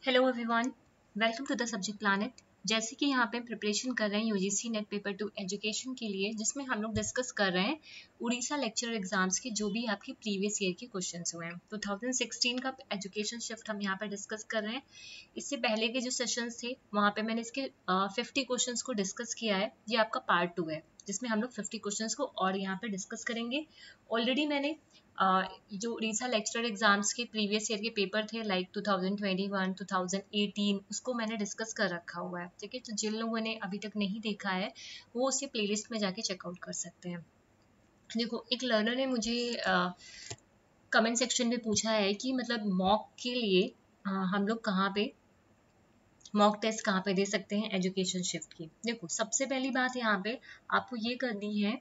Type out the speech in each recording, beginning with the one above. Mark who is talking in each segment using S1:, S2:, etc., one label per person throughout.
S1: Hello everyone, welcome to the subject planet. जैसे कि यहाँ पे प्रिपरेशन कर रहे हैं यूजीसी नेट पेपर 2 एजुकेशन के लिए, जिसमें हम लोग डिस्कस कर रहे हैं उड़ीसा लेक्चरर एग्जाम्स के जो भी आपके प्रीवियस ईयर के क्वेश्चंस हुए हैं। 2016 का एजुकेशन शिफ्ट हम यहाँ पे डिस्कस कर रहे हैं। इससे पहले के जो सेशंस थे वहाँ पे मैंने इसके 50 क्वेश्चंस को डिस्कस किया है। ये आपका पार्ट 2 है जिसमें हम लोग 50 क्वेश्चंस को और यहाँ पे डिस्कस करेंगे। ऑलरेडी मैंने जो उड़ीसा लेक्चरर एग्जाम्स के प्रीवियस ईयर के पेपर थे लाइक 2021, 2018 उसको मैंने डिस्कस कर रखा हुआ है। ठीक है, तो जिन लोगों ने अभी तक नहीं देखा है वो उसे प्लेलिस्ट में जाके चेकआउट कर सकते हैं। देखो, एक लर्नर ने मुझे कमेंट सेक्शन में पूछा है कि मतलब मॉक के लिए हम लोग कहाँ पे मॉक टेस्ट कहाँ पे दे सकते हैं एजुकेशन शिफ्ट की। देखो, सबसे पहली बात यहाँ पे आपको ये करनी है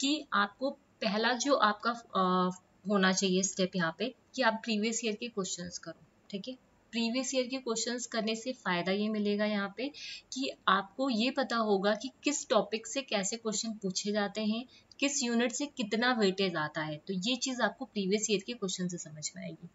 S1: कि आपको पहला जो आपका होना चाहिए स्टेप यहाँ पे कि आप प्रीवियस ईयर के क्वेश्चंस करो। ठीक है, प्रीवियस ईयर के क्वेश्चंस करने से फायदा ये मिलेगा यहाँ पे कि आपको ये पता होगा कि किस टॉपिक से कैसे क्वेश्चन पूछे जाते हैं, किस यूनिट से कितना वेटेज आता है। तो ये चीज आपको प्रीवियस ईयर के क्वेश्चन से समझ में आएगी।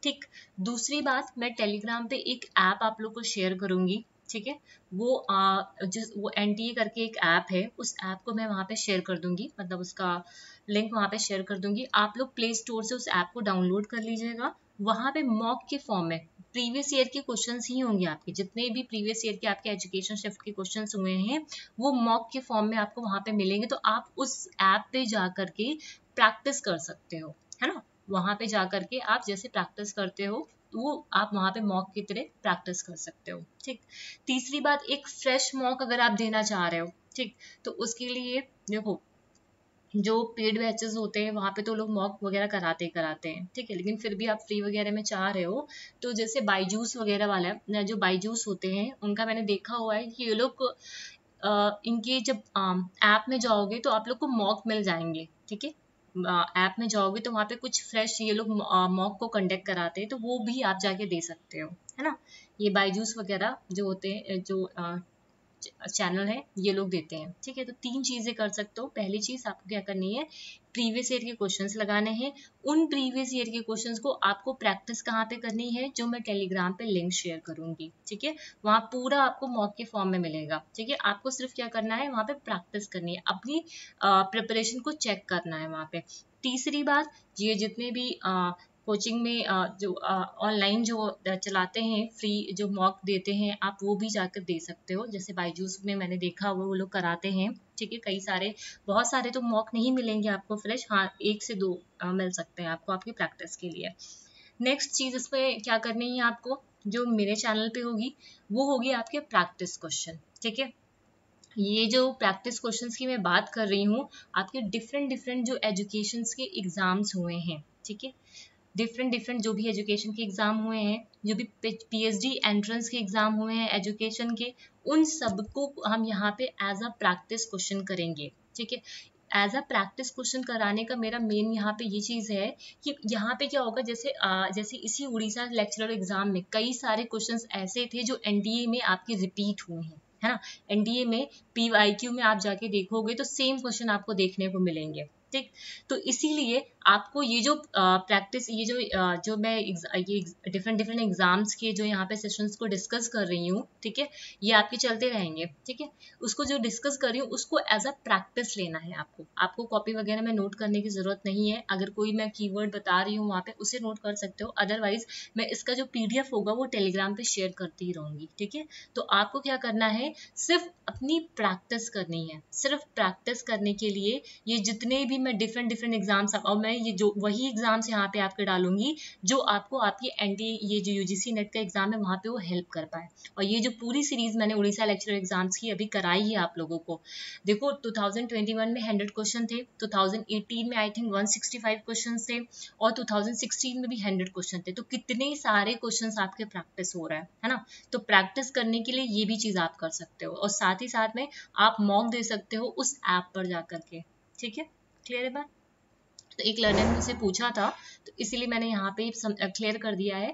S1: ठीक, दूसरी बात, मैं टेलीग्राम पे एक ऐप आप लोग को शेयर करूंगी। ठीक है, वो एनटीए करके एक ऐप है, उस ऐप को मैं वहां पे शेयर कर दूंगी, मतलब उसका लिंक वहां पे शेयर कर दूंगी। आप लोग प्ले स्टोर से उस ऐप को डाउनलोड कर लीजिएगा। वहां पे मॉक के फॉर्म में प्रीवियस ईयर के क्वेश्चंस ही होंगे, आपके जितने भी प्रीवियस ईयर के आपके एजुकेशन शिफ्ट के क्वेश्चंस हुए हैं वो मॉक के फॉर्म में आपको वहां पे मिलेंगे। तो आप उस ऐप पे जा करके प्रैक्टिस कर सकते हो, है ना। वहां पे जा करके आप जैसे प्रैक्टिस करते हो तो वो आप वहां पे मॉक की तरह प्रैक्टिस कर सकते हो। ठीक, तीसरी बात, एक फ्रेश मॉक अगर आप देना चाह रहे हो, ठीक, तो उसके लिए देखो, जो पेड बैचेस होते हैं वहां पे तो लोग मॉक वगैरह कराते हैं। ठीक है, लेकिन फिर भी आप फ्री वगैरह में चाह रहे हो तो जैसे बाईजूस वगैरह वाला, जो बाईजूस होते हैं उनका मैंने देखा हुआ है कि ये लोग इनके जब ऐप में जाओगे तो आप लोग को मॉक मिल जाएंगे। ठीक है, ऐप में जाओगे तो वहाँ पे कुछ फ्रेश ये लोग मॉक को कंडक्ट कराते हैं, तो वो भी आप जाके दे सकते हो, है ना। ये बाईजूस वगैरह जो होते हैं, जो चैनल है, ये लोग देते हैं। ठीक है, तो 3 चीजें कर सकते हो। पहली चीज आपको क्या करनी है, प्रीवियस ईयर के क्वेश्चंस लगाने हैं। उन प्रीवियस ईयर के क्वेश्चंस को आपको प्रैक्टिस कहाँ पे करनी है, जो मैं टेलीग्राम पे लिंक शेयर करूंगी। ठीक है, वहां पूरा आपको मॉक के फॉर्म में मिलेगा। ठीक है, आपको सिर्फ क्या करना है, वहां पे प्रैक्टिस करनी है, अपनी प्रिपरेशन को चेक करना है वहां पे। तीसरी बात, ये जितने भी कोचिंग में जो ऑनलाइन जो चलाते हैं, फ्री जो मॉक देते हैं, आप वो भी जाकर दे सकते हो। जैसे बाईजूस में मैंने देखा हुआ वो लोग कराते हैं। ठीक है, कई सारे, बहुत सारे तो मॉक नहीं मिलेंगे आपको फ्रेश, हाँ 1 से 2 मिल सकते हैं आपको आपकी प्रैक्टिस के लिए। नेक्स्ट चीज इसमें क्या करनी है आपको, जो मेरे चैनल पे होगी वो होगी आपके प्रैक्टिस क्वेश्चन। ठीक है, ये जो प्रैक्टिस क्वेश्चंस की मैं बात कर रही हूँ, आपके डिफरेंट डिफरेंट जो एजुकेशन के एग्जाम्स हुए हैं। ठीक है, डिफरेंट डिफरेंट जो भी एजुकेशन के एग्जाम हुए हैं, जो भी पीएचडी एंट्रेंस के एग्जाम हुए हैं एजुकेशन के, उन सबको हम यहाँ पे एज अ प्रैक्टिस क्वेश्चन करेंगे। ठीक है, एज अ प्रैक्टिस क्वेश्चन कराने का मेरा मेन यहाँ पे ये चीज है कि यहाँ पे क्या होगा, जैसे इसी उड़ीसा लेक्चरर एग्जाम में कई सारे क्वेश्चंस ऐसे थे जो एनडीए में आपके रिपीट हुए हैं, है ना। एनडीए में पीवाईक्यू में आप जाके देखोगे तो सेम क्वेश्चन आपको देखने को मिलेंगे। ठीक, तो इसीलिए आपको ये जो प्रैक्टिस, ये जो मैं ये डिफरेंट डिफरेंट एग्जाम्स के जो यहाँ पे सेशंस को डिस्कस कर रही हूँ, ठीक है, ये आपके चलते रहेंगे। ठीक है, उसको जो डिस्कस कर रही हूँ उसको एज अ प्रैक्टिस लेना है आपको कॉपी वगैरह में नोट करने की जरूरत नहीं है। अगर कोई मैं कीवर्ड बता रही हूँ वहाँ पे उसे नोट कर सकते हो, अदरवाइज मैं इसका जो पीडीएफ होगा वो टेलीग्राम पे शेयर करती ही रहूंगी। ठीक है, तो आपको क्या करना है, सिर्फ अपनी प्रैक्टिस करनी है। सिर्फ प्रैक्टिस करने के लिए ये जितने भी मैं डिफरेंट डिफरेंट एग्जाम्स, और मैं ये जो वही एग्जाम्स यहाँ पे आपके डालूंगी जो आपको आपकी ये जो यूजीसी नेट का एग्जाम है वहाँ पे वो हेल्प कर पाए। और ये जो पूरी सीरीज मैंने उड़ीसा लेक्चरर एग्जाम्स की अभी कराई है आप लोगों को, देखो 2021 में 100 क्वेश्चन थे, 2018 में आई थिंक 165 क्वेश्चन थे, और 2016 में भी 100 क्वेश्चन थे। तो कितने सारे क्वेश्चन आपके प्रैक्टिस हो रहा है ना। तो प्रैक्टिस करने के लिए ये भी चीज आप कर सकते हो, और साथ ही साथ में आप मॉक दे सकते हो उस ऐप पर जाकर के। ठीक है, क्लियर है बात। तो एक लर्नर ने मुझसे पूछा था, तो इसीलिए मैंने यहाँ पे क्लियर कर दिया है।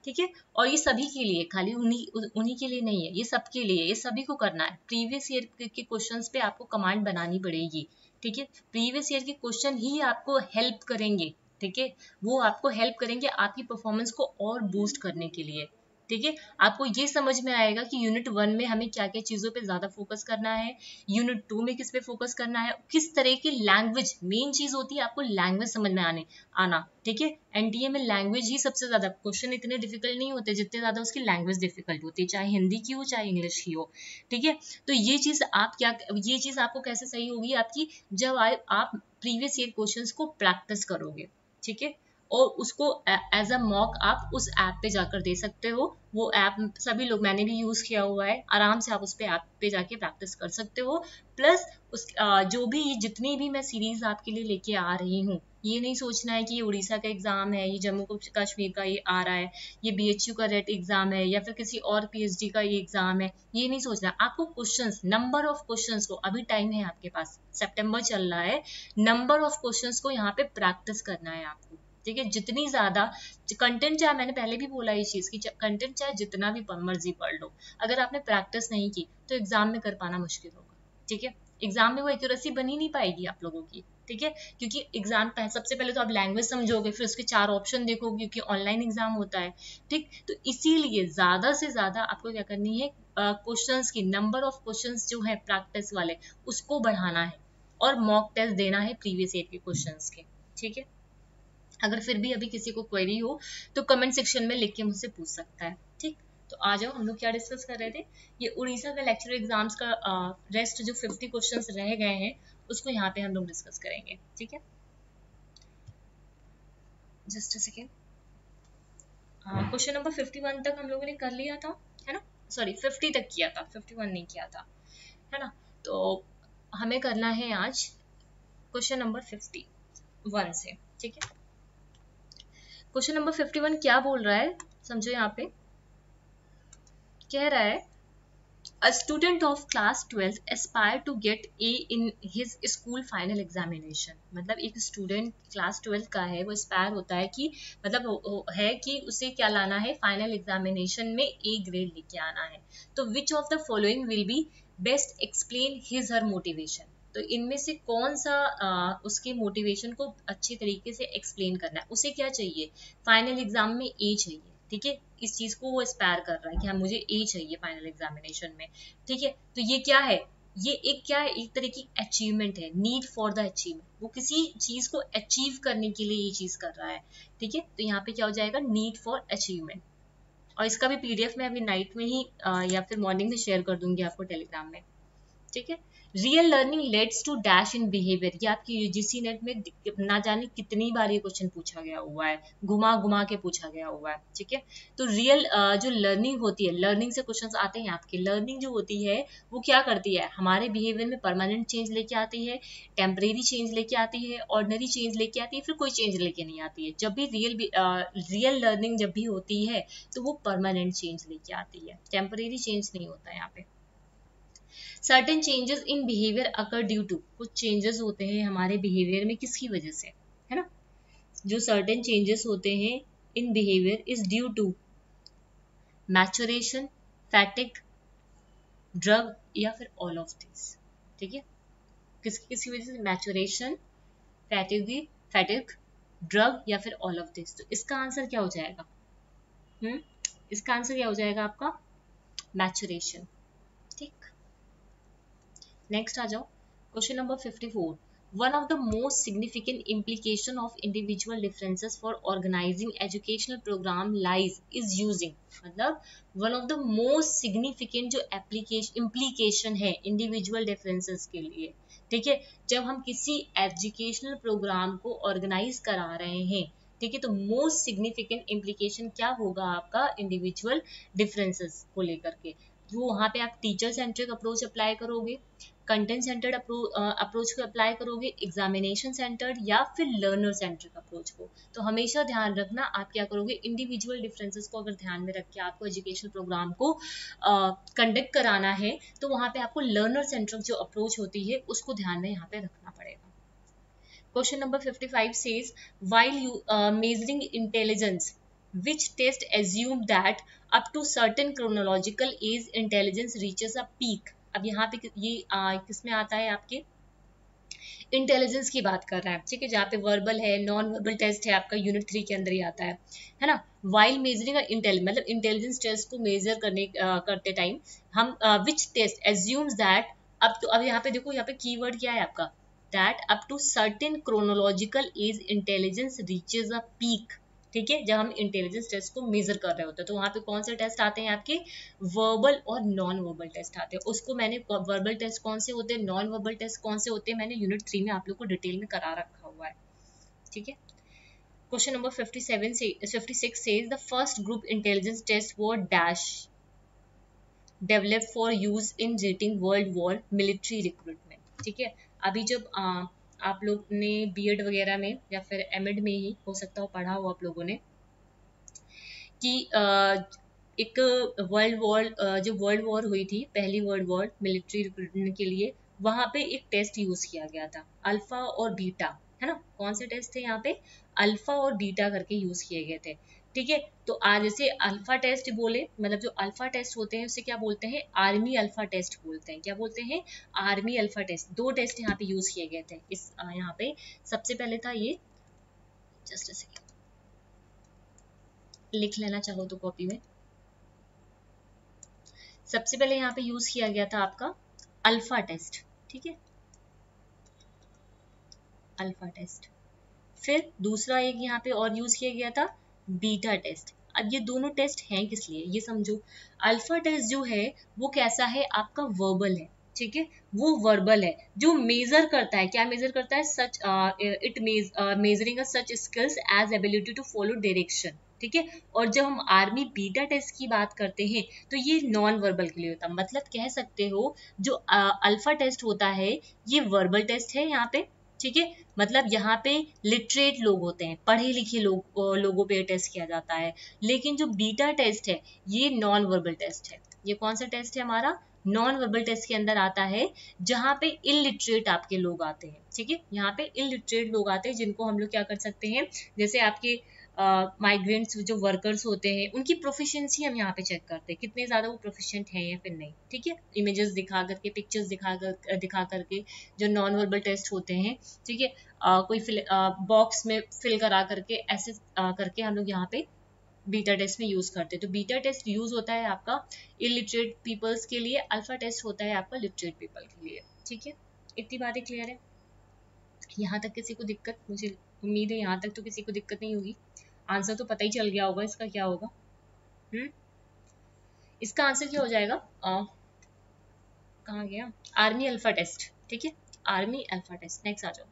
S1: ठीक है, और ये सभी के लिए, खाली उन्हीं के लिए नहीं है, ये सबके लिए, ये सभी को करना है। प्रीवियस ईयर के क्वेश्चंस पे आपको कमांड बनानी पड़ेगी। ठीक है, प्रीवियस ईयर के क्वेश्चन ही आपको हेल्प करेंगे। ठीक है, वो आपको हेल्प करेंगे आपकी परफॉर्मेंस को और बूस्ट करने के लिए। ठीक है, आपको ये समझ में आएगा कि यूनिट 1 में हमें क्या क्या चीजों पे ज्यादा फोकस करना है, यूनिट 2 में किस पे फोकस करना है, किस तरह की लैंग्वेज, मेन चीज होती है आपको लैंग्वेज समझ में आना। ठीक है, एनटीए में लैंग्वेज ही सबसे ज्यादा, क्वेश्चन इतने डिफिकल्ट नहीं होते जितने ज्यादा उसकी लैंग्वेज डिफिकल्ट होती है, चाहे हिंदी की हो चाहे इंग्लिश की हो। ठीक है, तो ये चीज आपको कैसे सही होगी आपकी, जब आप प्रीवियस ईयर क्वेश्चंस को प्रैक्टिस करोगे। ठीक है, और उसको एज अ मॉक आप उस ऐप पे जाकर दे सकते हो। वो ऐप सभी लोग, मैंने भी यूज किया हुआ है, आराम से आप उस पे ऐप पे जाके प्रैक्टिस कर सकते हो। प्लस उस जो भी जितनी भी मैं सीरीज आपके लिए लेके आ रही हूँ, ये नहीं सोचना है कि ये उड़ीसा का एग्जाम है, ये जम्मू कश्मीर का ये आ रहा है, ये बीएचयू का रेट एग्जाम है, या फिर किसी और पीएचडी का ये एग्जाम है, ये नहीं सोचना। आपको क्वेश्चंस, नंबर ऑफ क्वेश्चंस को, अभी टाइम है आपके पास, सितंबर चल रहा है, नंबर ऑफ क्वेश्चंस को यहाँ पे प्रैक्टिस करना है आपको। ठीक है, जितनी ज्यादा कंटेंट, चाहे मैंने पहले भी बोला इस चीज की, कंटेंट चाहे जितना भी मर्जी पढ़ लो, अगर आपने प्रैक्टिस नहीं की तो एग्जाम में कर पाना मुश्किल होगा। ठीक है, एग्जाम में वो एक्यूरेसी बनी नहीं पाएगी आप लोगों की। ठीक है, क्योंकि एग्जाम सबसे पहले तो आप लैंग्वेज समझोगे, फिर उसके 4 ऑप्शन देखोगे, क्योंकि ऑनलाइन एग्जाम होता है। ठीक, तो इसीलिए ज्यादा से ज्यादा आपको क्या करनी है, क्वेश्चंस की नंबर ऑफ क्वेश्चंस जो है प्रैक्टिस वाले, उसको बढ़ाना है, और मॉक टेस्ट देना है प्रीवियस ईयर के क्वेश्चंस के। ठीक है, अगर फिर भी अभी किसी को क्वेरी हो तो कमेंट सेक्शन में लिख के मुझसे पूछ सकता है। ठीक, तो आ जाओ, हम लोग क्या डिस्कस कर रहे थे, ये उड़ीसा का लेक्चर एग्जाम्स का रेस्ट जो 50 क्वेश्चंस रह गए हैं उसको यहाँ पे हम लोग डिस्कस करेंगे। ठीक है, just a second. Question number 51 तक हम लोगों ने कर लिया था, है ना, सॉरी 50 तक किया था, 51 नहीं किया था, है ना। तो हमें करना है आज क्वेश्चन नंबर 51 से। ठीक है, क्वेश्चन नंबर 51 क्या बोल रहा है, समझो। यहाँ पे कह रहा है, A student of class 12th aspire to get A in his school final examination। मतलब एक स्टूडेंट क्लास 12 का है, वो एस्पायर होता है कि, मतलब है कि उसे क्या लाना है, फाइनल एग्जामिनेशन में ए ग्रेड लेके आना है। तो विच of the following will be best explain his her motivation. तो इनमें से कौन सा उसके मोटिवेशन को अच्छे तरीके से एक्सप्लेन करना है। उसे क्या चाहिए, फाइनल एग्जाम में ए चाहिए। ठीक है, इस चीज को वो एस्पायर कर रहा है कि हाँ मुझे ए चाहिए फाइनल एग्जामिनेशन में। ठीक है, तो ये क्या है, ये एक क्या है, एक तरह की अचीवमेंट है, नीड फॉर द अचीवमेंट, वो किसी चीज को अचीव करने के लिए ये चीज कर रहा है। ठीक है, तो यहाँ पे क्या हो जाएगा, नीड फॉर अचीवमेंट। और इसका भी पीडीएफ मैं अभी नाइट में ही या फिर मॉर्निंग में शेयर कर दूंगी आपको टेलीग्राम में। ठीक है, real learning leads to dash in behaviour, ये आपकी यूजीसी नेट में ना जाने कितनी बार ये क्वेश्चन पूछा गया हुआ है, घुमा घुमा के पूछा गया हुआ है। ठीक है, तो रियल जो लर्निंग होती है, लर्निंग से क्वेश्चंस आते हैं आपके, लर्निंग जो होती है वो क्या करती है, हमारे बिहेवियर में परमानेंट चेंज लेके आती है, टेम्परेरी चेंज लेके आती है, ऑर्डिनरी चेंज लेके आती है, फिर कोई चेंज लेके नहीं आती है। जब भी रियल लर्निंग जब भी होती है तो वो परमानेंट चेंज लेके आती है, टेम्परेरी चेंज नहीं होता है यहाँ पे। Certain changes in behaviour occur due to, कुछ चेंजेस होते हैं हमारे बिहेवियर में किसकी वजह से, है ना, जो सर्टेन चेंजेस होते हैं in behaviour is due to maturation, fatigue, drug, या फिर ऑल ऑफ दिस। ठीक है, किसकी किसकी वजह से, मैचुरेशन, फैटिक, ड्रग, या फिर ऑल ऑफ दिस। तो इसका आंसर क्या हो जाएगा, इसका आंसर क्या हो जाएगा आपका, मैचुरेशन। ठीक, नेक्स्ट आ जाओ, question number 54। One of the most significant implication of individual differences for organizing educational program lies is using, मतलब one of the most significant जो implication है individual differences के लिए। ठीक है, जब हम किसी एजुकेशनल प्रोग्राम को ऑर्गेनाइज करा रहे हैं, ठीक है, तो मोस्ट सिग्निफिकेंट इम्प्लीकेशन क्या होगा आपका इंडिविजुअल डिफरेंसेस को लेकर के, वो वहां पे आप टीचर सेंट्रिक अप्रोच अप्लाई करोगे, कंटेंट सेंटर्ड अप्रोच को अप्लाई करोगे, एग्जामिनेशन सेंटर्ड, या फिर लर्नर सेंट्रिक अप्रोच को। तो हमेशा ध्यान रखना आप क्या करोगे, इंडिविजुअल डिफरेंसेस को अगर ध्यान में रख के आपको एजुकेशन प्रोग्राम को कंडक्ट कराना है तो वहां पे आपको लर्नर सेंट्रिक जो अप्रोच होती है उसको ध्यान में यहाँ पे रखना पड़ेगा। Question number 55 says, while you measuring intelligence, which test assume that up to certain chronological age intelligence reaches a peak। अब यहाँ पे ये किसमें आता है, आपके इंटेलिजेंस की बात कर रहा है। ठीक है, जहाँ पे वर्बल है, नॉन वर्बल टेस्ट है, आपका यूनिट 3 के अंदर ही आता है ना। वाइल मेजरिंग इंटेलिजेंस, मतलब इंटेलिजेंस टेस्ट को मेजर करते टाइम हम विच टेस्ट एज्यूम्स दैट अब तो, अब यहाँ पे देखो, यहाँ पे कीवर्ड क्या है आपका, that up to certain chronological age intelligence reaches a peak. ठीक है, जब हम इंटेलिजेंस टेस्ट को मेजर कर रहे होते हैं तो वहां पे कौन से टेस्ट आते हैं आपके, वर्बल और नॉन वर्बल टेस्ट आते हैं। उसको मैंने वर्बल टेस्ट कौन से होते हैं, नॉन वर्बल टेस्ट कौन से होते हैं, मैंने यूनिट 3 में आप लोग को डिटेल में करा रखा हुआ है। ठीक है, क्वेश्चन नंबर 57 से 56 says the first group intelligence test were dash developed for use in rating world war military recruitment। ठीक है, अभी जब आप लोग ने बीएड वगैरह में या फिर एमएड में ही हो सकता हो पढ़ा हो आप लोगों ने कि एक वर्ल्ड वॉर, जो वर्ल्ड वॉर हुई थी, पहली वर्ल्ड वॉर मिलिट्री रिक्रूटमेंट के लिए, वहां पे एक टेस्ट यूज किया गया था, अल्फा और बीटा, है ना। कौन से टेस्ट थे यहाँ पे, अल्फा और बीटा करके यूज किए गए थे। ठीक है, तो आज जैसे अल्फा टेस्ट बोले, मतलब जो अल्फा टेस्ट होते हैं उसे क्या बोलते हैं, आर्मी अल्फा टेस्ट बोलते हैं। क्या बोलते हैं, आर्मी अल्फा टेस्ट। दो टेस्ट यहाँ पे यूज किए गए थे इस यहाँ पे। सबसे पहले था ये, जस्ट अ सेकेंड, लिख लेना चाहो तो कॉपी में। सबसे पहले यहाँ पे यूज किया गया था आपका अल्फा टेस्ट। ठीक है, अल्फा टेस्ट। फिर दूसरा एक यहाँ पे और यूज किया गया था बीटा टेस्ट। अब ये दोनों टेस्ट हैं किस लिए, ये समझो। अल्फा टेस्ट जो है वो कैसा है, आपका वर्बल है। ठीक है, वो वर्बल है, जो मेजर करता है, क्या मेजर करता है, such it measuring such skills as ability to follow direction. ठीक है, और जब हम आर्मी बीटा टेस्ट की बात करते हैं तो ये नॉन वर्बल के लिए होता है। मतलब कह सकते हो जो अल्फा टेस्ट होता है ये वर्बल टेस्ट है यहाँ पे। ठीक है, मतलब यहाँ पे लिटरेट लोग होते हैं, पढ़े लिखे लोगों पे टेस्ट किया जाता है। लेकिन जो बीटा टेस्ट है ये नॉन वर्बल टेस्ट है। ये कौन सा टेस्ट है हमारा, नॉन वर्बल टेस्ट के अंदर आता है, जहाँ पे इलिटरेट आपके लोग आते हैं। ठीक है, यहाँ पे इलिटरेट लोग आते हैं जिनको हम लोग क्या कर सकते हैं, जैसे आपके माइग्रेंट्स जो वर्कर्स होते हैं उनकी प्रोफिशिएंसी हम यहाँ पे चेक करते हैं, कितने ज्यादा वो प्रोफिशिएंट हैं या फिर नहीं। ठीक है, इमेजेस दिखा करके, पिक्चर्स दिखा करके, जो नॉन वर्बल टेस्ट होते हैं। ठीक है, कोई बॉक्स में फिल करा करके ऐसे करके हम लोग यहाँ पे बीटा टेस्ट में यूज करते हैं। तो बीटा टेस्ट यूज होता है आपका इलिटरेट पीपल्स के लिए, अल्फा टेस्ट होता है आपका लिटरेट पीपल के लिए। ठीक है, इतनी बातें क्लियर है। यहाँ तक किसी को दिक्कत, मुझे उम्मीद है यहाँ तक तो किसी को दिक्कत नहीं होगी। आंसर तो पता ही चल गया होगा इसका क्या होगा। इसका आंसर क्या हो जाएगा, कहाँ गया, आर्मी अल्फा टेस्ट। ठीक है, आर्मी अल्फा टेस्ट। नेक्स्ट आ जाओ।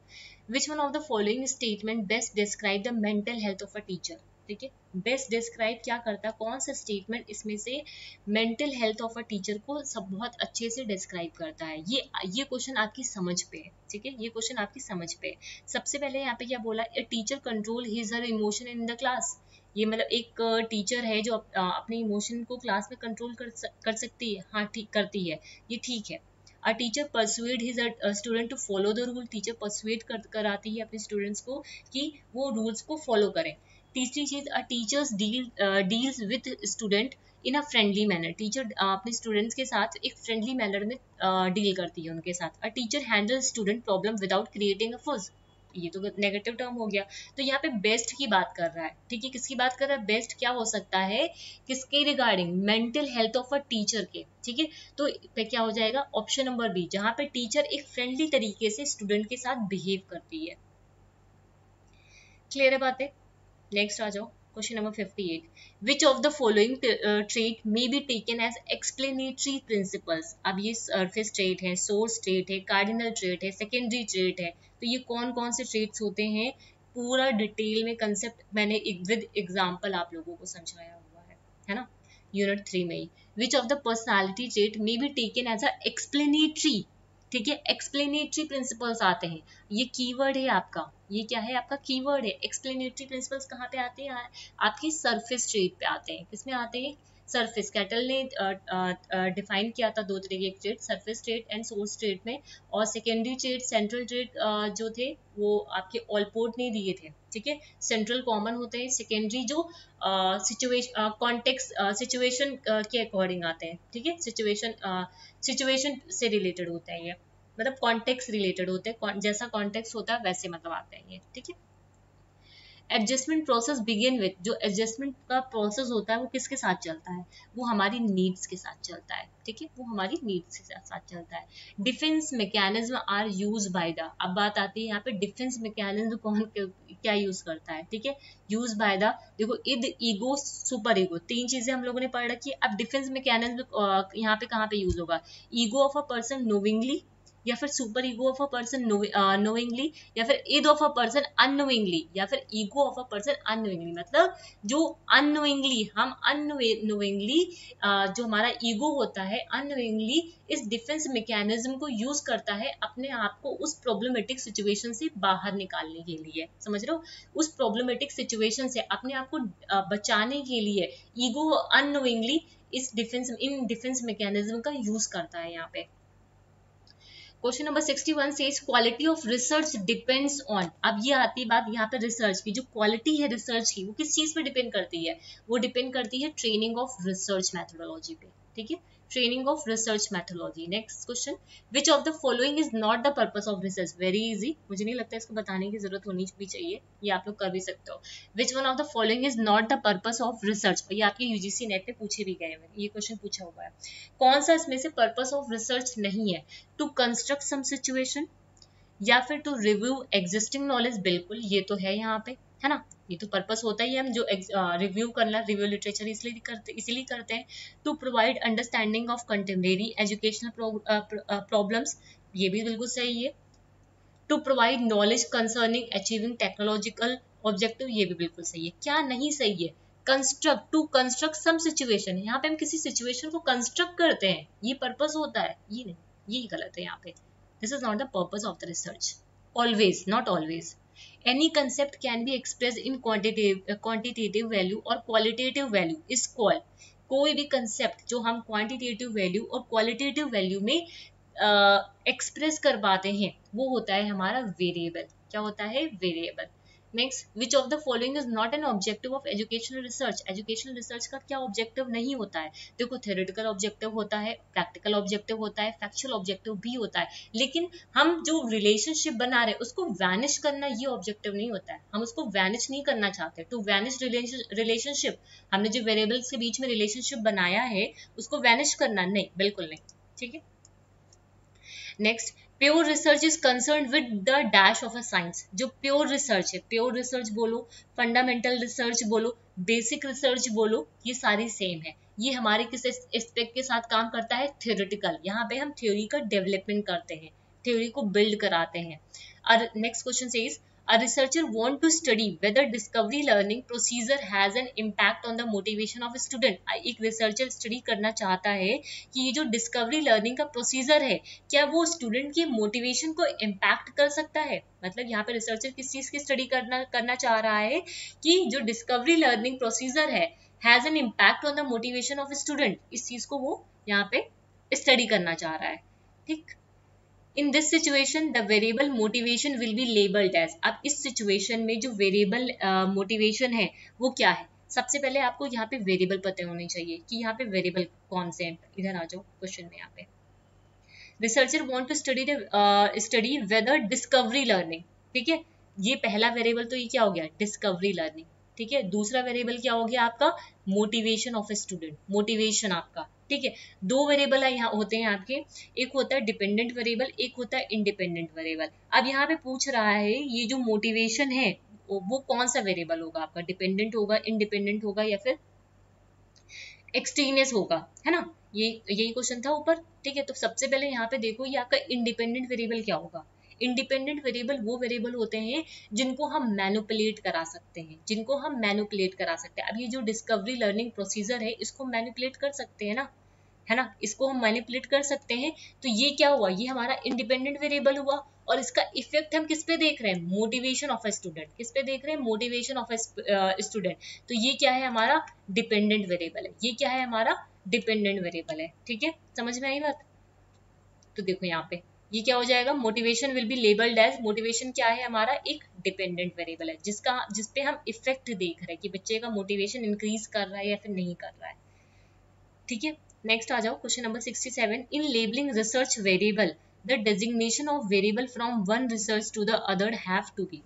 S1: Which one of the following statement best describe the mental health of a teacher. ठीक है, बेस्ट डिस्क्राइब क्या करता है, कौन सा स्टेटमेंट इसमें से mental health of a teacher को सब बहुत अच्छे से डिस्क्राइब करता है। ये क्वेश्चन आपकी समझ पे है। ठीक है, ये क्वेश्चन आपकी समझ पे है। सबसे पहले यहाँ पे क्या बोला, a teacher control his her emotion in the class. ये मतलब एक टीचर है जो अपने इमोशन को क्लास में कंट्रोल कर सकती है। हाँ, ठीक करती है, ये ठीक है। A teacher persuade his student to follow the rule. Teacher persuade कराती है अपने स्टूडेंट्स को कि वो रूल्स को फॉलो करें। तीसरी चीज, a teachers deals with student in a friendly manner. Teacher अपने स्टूडेंट्स के साथ एक फ्रेंडली मैनर में डील करती है उनके साथ। A teacher handle student problem without creating a फुस। ये तो नेगेटिव टर्म हो गया। तो यहाँ पे बेस्ट की बात कर रहा है। ठीक है, किसकी बात कर रहा है, बेस्ट क्या हो सकता है, किसके regarding, mental health of a teacher के। ठीक है, तो पे क्या हो जाएगा, ऑप्शन नंबर बी, जहां पे टीचर एक फ्रेंडली तरीके से स्टूडेंट के साथ बिहेव करती है। क्लियर है बातें। नेक्स्ट आ जाओ, question number 58। Which of the following trait may be taken as explanatory principles. अब ये सरफेस ट्रेट है, सोर्स ट्रेट है, कार्डिनल ट्रेट है, सेकेंडरी ट्रेट है। तो ये कौन कौन से ट्रेट्स होते हैं, पूरा डिटेल में कंसेप्ट मैंने विद एग्जाम्पल आप लोगों को समझाया हुआ है ना, यूनिट 3 में ही। Which of the personality trait may be taken as a explanatory. ठीक है, एक्सप्लेनेटरी प्रिंसिपल्स आते हैं, ये कीवर्ड है आपका, ये क्या है आपका कीवर्ड है। एक्सप्लेनेटरी प्रिंसिपल्स कहाँ पे आते हैं, आपकी सरफेस ट्रेट पे आते हैं। किसमें आते हैं, सरफेस। कैटल ने डिफाइन किया था दो तरीके के trait, surface trait and source trait में। और सेकेंडरी ट्रेट, सेंट्रल ट्रेट जो थे वो आपके ऑलपोर्ट ने दिए थे। ठीक है, सेंट्रल कॉमन होते हैं, सेकेंडरी जो सिचुएशन कॉन्टेक्स्ट सिचुएशन के अकॉर्डिंग आते हैं। ठीक है, सिचुएशन से रिलेटेड होता है ये, मतलब कॉन्टेक्स्ट रिलेटेड होते हैं, जैसा कॉन्टेक्स्ट होता है वैसे मतलब आते हैं ये। ठीक है, एडजस्टमेंट प्रोसेस बिगिन विद, जो एडजस्टमेंट का प्रोसेस होता है वो किसके साथ चलता है, वो हमारी नीड्स के साथ चलता है, ठीक है, वो हमारी नीड्स के साथ चलता है। Defence mechanism are use by the, अब बात आती है यहाँ पे डिफेंस मैकेनिज्म कौन क्या यूज करता है, ठीक है, यूज बाय द, देखो इद, ईगो, सुपर ईगो, तीन चीजें हम लोगों ने पढ़ रखी है। अब डिफेंस मैकेनिज्म यहाँ पे कहाँ पे यूज होगा, ego of a person knowingly, या फिर super ego of a person knowingly, या फिर Eid of a person unknowingly, या फिर ego of a person unknowingly, मतलब जो अननोइंगली, हम अननोइंगली जो हमारा ईगो होता है अननोइंगली इस डिफेंस मैकेनिज्म को यूज करता है अपने आप को उस प्रॉब्लमेटिक सिचुएशन से बाहर निकालने के लिए, समझ रहे हो, उस प्रॉब्लमेटिक सिचुएशन से अपने आप को बचाने के लिए ego unknowingly in defence mechanism का यूज करता है यहाँ पे। Question number 61 says quality of research depends on, अब ये आती है बात यहाँ पे रिसर्च की, जो क्वालिटी है रिसर्च की वो किस चीज पे डिपेंड करती है, वो डिपेंड करती है ट्रेनिंग ऑफ रिसर्च मैथोडोलॉजी पे, ठीक है, training of research methodology. Next question, which of the following is not the purpose of research, very easy, मुझे नहीं लगता इसको बताने की जरूरत होनी भी चाहिए, ये आप लोग कर भी सकते हो। विच one of the following is not the purpose of research, ये आपके यूजीसी नेट पे पूछे भी गए हैं, ये क्वेश्चन पूछा हुआ है, कौन सा इसमें से पर्पस ऑफ रिसर्च नहीं है, टू कंस्ट्रक्ट सम सिचुएशन, या फिर टू रिव्यू एग्जिस्टिंग नॉलेज, बिल्कुल ये तो है यहाँ पे, है ना, ये तो पर्पस होता ही है, हम जो रिव्यू करना, रिव्यू लिटरेचर इसीलिए करते हैं, to provide understanding of contemporary educational problems, ये भी बिल्कुल सही है, to provide knowledge concerning achieving technological objective, ये भी बिल्कुल सही है। क्या नहीं सही है, construct, to construct some situation, यहाँ पे हम किसी सिचुएशन को कंस्ट्रक्ट करते हैं, ये पर्पस होता है, ये नहीं, ये गलत है यहाँ पे, this is not the purpose of the research, always, not always, any concept can be expressed in quantitative value or qualitative value is called, कोई भी कंसेप्ट जो हम क्वांटिटेटिव वैल्यू और क्वालिटेटिव वैल्यू में एक्सप्रेस कर पाते हैं वो होता है हमारा वेरिएबल, क्या होता है, variable. Next, which of the following is not an objective of educational research, educational research का क्या ऑब्जेक्टिव नहीं होता है, देखो थ्योरेटिकल ऑब्जेक्टिव होता है, प्रैक्टिकल ऑब्जेक्टिव होता है, फैक्चुअल ऑब्जेक्टिव भी होता है, लेकिन हम जो रिलेशनशिप बना रहे हैं उसको वैनिश करना ये ऑब्जेक्टिव नहीं होता है, हम उसको वैनिश नहीं करना चाहते, टू वैनिश रिलेशनशिप, हमने जो वेरिएबल्स के बीच में रिलेशनशिप बनाया है उसको वैनिश करना नहीं, बिल्कुल नहीं, ठीक है। Next, pure research is concern with the dash of a science, जो प्योर रिसर्च है, प्योर रिसर्च बोलो, फंडामेंटल रिसर्च बोलो, बेसिक रिसर्च बोलो, ये सारी सेम है, ये हमारे किस एस्पेक्ट के साथ काम करता है, थ्योरेटिकल, यहाँ पे हम थ्योरी का डेवलपमेंट करते हैं, थ्योरी को बिल्ड कराते हैं। और नेक्स्ट क्वेश्चन से is A researcher want to study whether discovery learning procedure has an impact on the motivation of a student. एक रिसर्चर स्टडी करना चाहता है कि ये जो डिस्कवरी लर्निंग का प्रोसीजर है क्या वो स्टूडेंट की मोटिवेशन को इम्पैक्ट कर सकता है, मतलब यहाँ पे रिसर्चर किस चीज की स्टडी करना चाह रहा है कि जो डिस्कवरी लर्निंग प्रोसीजर है has an impact on the motivation of student, इस चीज को वो यहाँ पे स्टडी करना चाह रहा है, ठीक। In this situation, the variable motivation will be labeled as, अब इस situation में जो variable motivation है वो क्या है, सबसे पहले आपको यहाँ पे वेरिएबल पता होने चाहिए कि यहाँ पे वेरिएबल कौन से हैं, इधर आ जाओ क्वेश्चन में, यहाँ पे researcher want to study whether discovery learning, ठीक है, ये पहला वेरिएबल तो ये क्या हो गया, डिस्कवरी लर्निंग, ठीक है, दूसरा वेरिएबल क्या हो गया आपका, motivation of a student, motivation आपका, ठीक है, दो वेरिएबल यहाँ होते हैं आपके, एक होता है डिपेंडेंट वेरिएबल, एक होता है इंडिपेंडेंट वेरिएबल। अब यहाँ पे पूछ रहा है ये जो मोटिवेशन है वो कौन सा वेरिएबल होगा आपका, डिपेंडेंट होगा, इंडिपेंडेंट होगा, या फिर एक्सट्रीनियस होगा, है ना, ये यही क्वेश्चन था ऊपर, ठीक है। तो सबसे पहले यहाँ पे देखो ये आपका इंडिपेंडेंट वेरिएबल क्या होगा, इंडिपेंडेंट वेरिएबल वो वेरिएबल होते हैं जिनको हम मैनिपुलेट करा सकते हैं, जिनको हम मैनिपुलेट करा सकते हैं। अब ये जो डिस्कवरी लर्निंग प्रोसीजर है इसको मैनिपुलेट कर सकते हैं ना, है ना, इसको हम मैनिपुलेट कर सकते हैं, तो ये क्या हुआ, ये हमारा इंडिपेंडेंट वेरिएबल हुआ, और इसका इफेक्ट हम किस पे देख रहे हैं, मोटिवेशन ऑफ ए स्टूडेंट, किस पे देख रहे हैं, मोटिवेशन ऑफ ए स्टूडेंट, तो ये क्या है हमारा डिपेंडेंट वेरिएबल है, ये क्या है हमारा डिपेंडेंट वेरिएबल है, ठीक है, समझ में आई बात। तो देखो यहाँ पे ये क्या हो जाएगा, motivation will be labelled as, motivation क्या है हमारा, एक डिपेंडेंट वेरिएबल है जिसपे हम इफेक्ट देख रहे हैं कि बच्चे का मोटिवेशन इंक्रीज कर रहा है या फिर नहीं कर रहा है, ठीक है। नेक्स्ट आ जाओ question number 67, in labelling research variable the designation of variable from one research to the other have to be,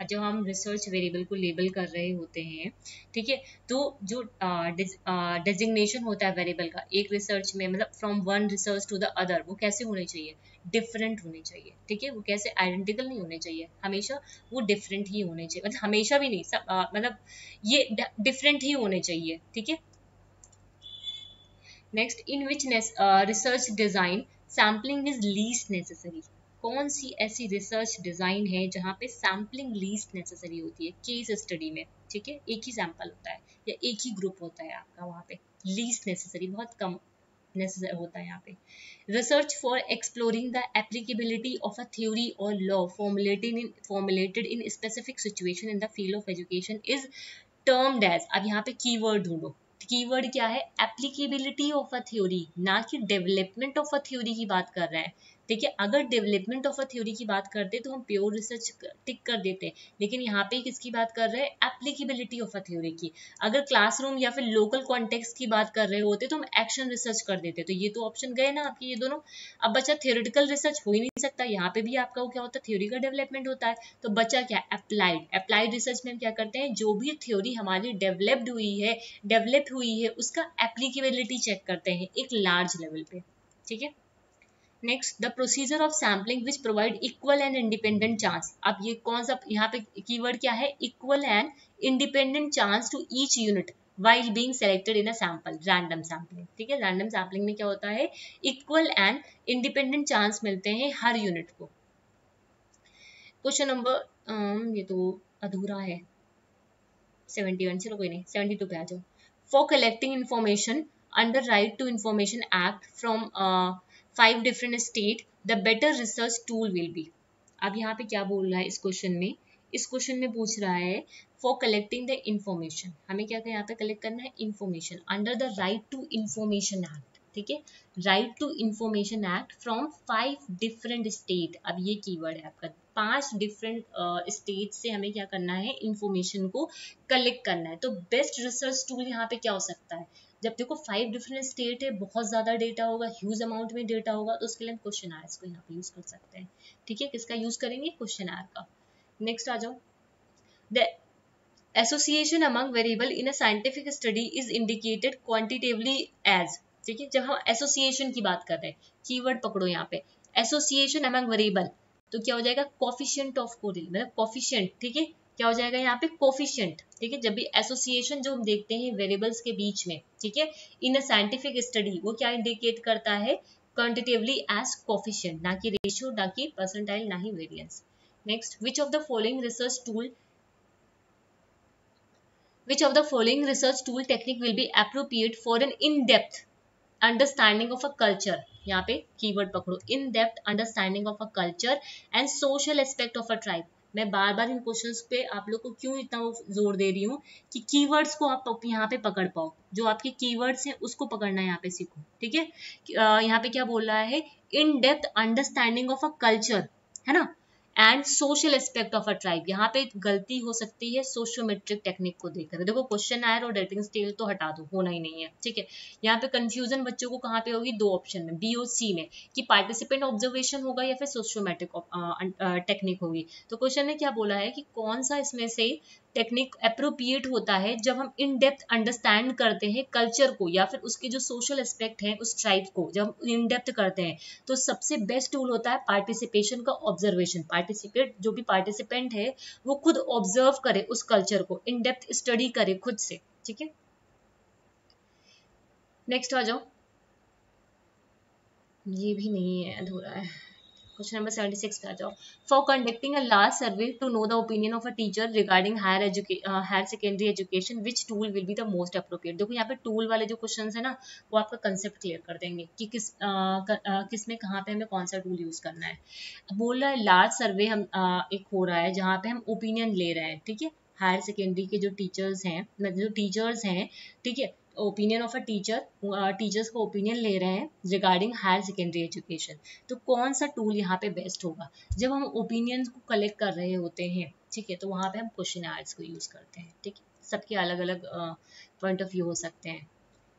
S1: जब हम रिसर्च वेरिएबल को लेबल कर रहे होते हैं, ठीक है, तो जो डेजिग्नेशन होता है वेरिएबल का एक रिसर्च में, मतलब from one research to the other, वो कैसे होने चाहिए, डिफरेंट होने चाहिए, ठीक है, वो कैसे आइडेंटिकल नहीं होने चाहिए, हमेशा वो डिफरेंट ही होने चाहिए, मतलब हमेशा भी नहीं, सब मतलब ये डिफरेंट ही होने चाहिए, ठीक है। Next, in which research design sampling is least necessary, कौन सी ऐसी रिसर्च डिजाइन है जहाँ पे सैम्पलिंग लीस्ट नेसेसरी होती है, केस स्टडी में, ठीक है, एक ही सैंपल होता है या एक ही ग्रुप होता है आपका, वहाँ पे लीस्ट नेसेसरी बहुत कम नेसेसरी होता है यहाँ पे। Research for exploring the applicability of a theory और law formulated in specific situation in the field of education is termed as, अब यहाँ पे कीवर्ड ढूंढो, कीवर्ड क्या है, एप्लीकेबिलिटी ऑफ अ थ्योरी, ना कि डेवलपमेंट ऑफ अ थ्योरी की बात कर रहे हैं, ठीक है। अगर डेवलपमेंट ऑफ अ थ्योरी की बात करते तो हम प्योर रिसर्च टिक कर देते, लेकिन यहाँ पे किसकी बात कर रहे हैं, एप्लीकेबिलिटी ऑफ अ थ्योरी की। अगर क्लासरूम या फिर लोकल कॉन्टेक्स्ट की बात कर रहे होते तो हम एक्शन रिसर्च कर देते, तो ये तो ऑप्शन गए ना आपके ये दोनों। अब बचा थियोरिटिकल रिसर्च, हो ही नहीं सकता, यहाँ पे भी आपका क्या होता है, थ्योरी का डेवलपमेंट होता है, तो बचा क्या, अप्लाइड। अप्लाइड रिसर्च में हम क्या करते हैं, जो भी थ्योरी हमारी डेवलप हुई है उसका एप्लीकेबिलिटी चेक करते हैं एक लार्ज लेवल पे, ठीक है। Next, the procedure of sampling which provide equal and independent chance, अब ये कौन सा यहाँ पे कीवर्ड क्या है, equal and independent chance to each unit while being selected in a sample, random sampling, ठीक है। रैंडम सैम्पलिंग में क्या होता है, इक्वल एंड इंडिपेंडेंट चांस मिलते हैं हर यूनिट को। क्वेश्चन नंबर ये तो अधूरा है 71, चलो कोई नहीं 72 पे आ जाओ। For collecting information under right to information act from 5 different state, the better research tool will be. अब यहाँ पे क्या बोल रहा है इस क्वेश्चन में, इस क्वेश्चन में पूछ रहा है फॉर कलेक्टिंग द इन्फॉर्मेशन, हमें क्या क्या यहाँ पे कलेक्ट करना है, information under the right to information act, ठीक है, right to information act from 5 different state. अब ये कीवर्ड है आपका, 5 डिफरेंट स्टेट से हमें क्या करना है, इन्फॉर्मेशन को कलेक्ट करना है। तो बेस्ट रिसर्च टूल यहाँ पे क्या हो सकता है, जब देखो 5 डिफरेंट स्टेट है, बहुत ज्यादा डेटा होगा, ह्यूज अमाउंट में डेटा होगा, तो उसके लिए हम क्वेश्चन आंसर को यहाँ पे यूज कर सकते हैं, ठीक है। किसका यूज करेंगे, क्वेश्चन आंसर का। नेक्स्ट आ जाओ, the association among variable in a scientific study is indicated quantitatively as, ठीक है। जब हम एसोसिएशन की बात कर रहे हैं, कीवर्ड पकड़ो यहाँ पे, एसोसिएशन अमंग वेरिएबल, तो क्या हो जाएगा, कोफिशिएंट ऑफ कोरिल, मतलब कोफिशिएंट, ठीक है, क्या हो जाएगा यहाँ पे, कोफिशिएंट, ठीक है। जब भी एसोसिएशन जो हम देखते हैं वेरिएबल्स के बीच में, ठीक है, इन अ साइंटिफिक स्टडी, वो क्या इंडिकेट करता है, क्वांटिटेटिवली एज कोफिशिएंट, ना कि रेशियो, ना कि परसेंटाइल, ना ही variance. Next, which of the following research tool Which of the following research tool technique will be appropriate for an in-depth understanding of a culture? यहाँ पे कीवर्ड पकड़ो, in depth understanding of a culture and social aspect of a tribe। मैं बार बार इन questions पे आप लोग को क्यों इतना जोर दे रही हूँ कि कीवर्ड्स को आप यहाँ पे पकड़ पाओ, जो आपके कीवर्ड्स हैं उसको पकड़ना यहाँ पे सीखो, ठीक है। यहाँ पे क्या बोल रहा है, in depth understanding of a culture, है ना, and social aspect of a tribe. यहाँ पे गलती हो सकती है सोशियोमेट्रिक टेक्निक को देखकर, देखो क्वेश्चन आयर और डेटिंग स्केल तो हटा दो, होना ही नहीं है, ठीक है। यहाँ पे कंफ्यूजन बच्चों को कहाँ पे होगी, 2 ऑप्शन में, बी और सी में, कि पार्टिसिपेंट ऑब्जर्वेशन होगा या फिर सोशियोमेट्रिक टेक्निक होगी। तो क्वेश्चन ने क्या बोला है कि कौन सा इसमें से टेक्निक अप्रोप्रिएट होता है जब हम इन डेप्थ अंडरस्टैंड करते हैं कल्चर को या फिर उसके जो सोशल एस्पेक्ट है उस ट्राइब को, जब हम इन डेप्थ करते हैं तो सबसे बेस्ट टूल होता है पार्टिसिपेशन का ऑब्जर्वेशन। जो भी पार्टिसिपेंट है वो खुद ऑब्जर्व करे उस कल्चर को, इन डेप्थ स्टडी करे खुद से, ठीक है। नेक्स्ट आ जाओ, ये भी नहीं है, अधूरा है। क्वेश्चन नंबर 76 पे आ जाओ, for conducting a large survey to know the opinion of a teacher regarding higher secondary education which tool will be the most appropriate. देखो यहाँ पे टूल वाले जो क्वेश्चंस है ना, वो आपका कंसेप्ट क्लियर कर देंगे कि किस में कहाँ पे हमें कौन सा टूल यूज करना है। बोल रहा है लार्ज सर्वे हम एक हो रहा है जहाँ पे हम ओपिनियन ले रहे हैं, ठीक है, हायर सेकेंडरी के जो टीचर्स हैं, ठीक है, ओपिनियन ऑफ अ टीचर्स का ओपिनियन ले रहे हैं रिगार्डिंग हायर सेकेंडरी एजुकेशन। तो कौन सा टूल यहाँ पे बेस्ट होगा, जब हम ओपिनियंस को कलेक्ट कर रहे होते हैं, ठीक है, तो वहाँ पे हम क्वेश्चन आंसर को यूज करते हैं, ठीक है। सबके अलग अलग पॉइंट ऑफ व्यू हो सकते हैं।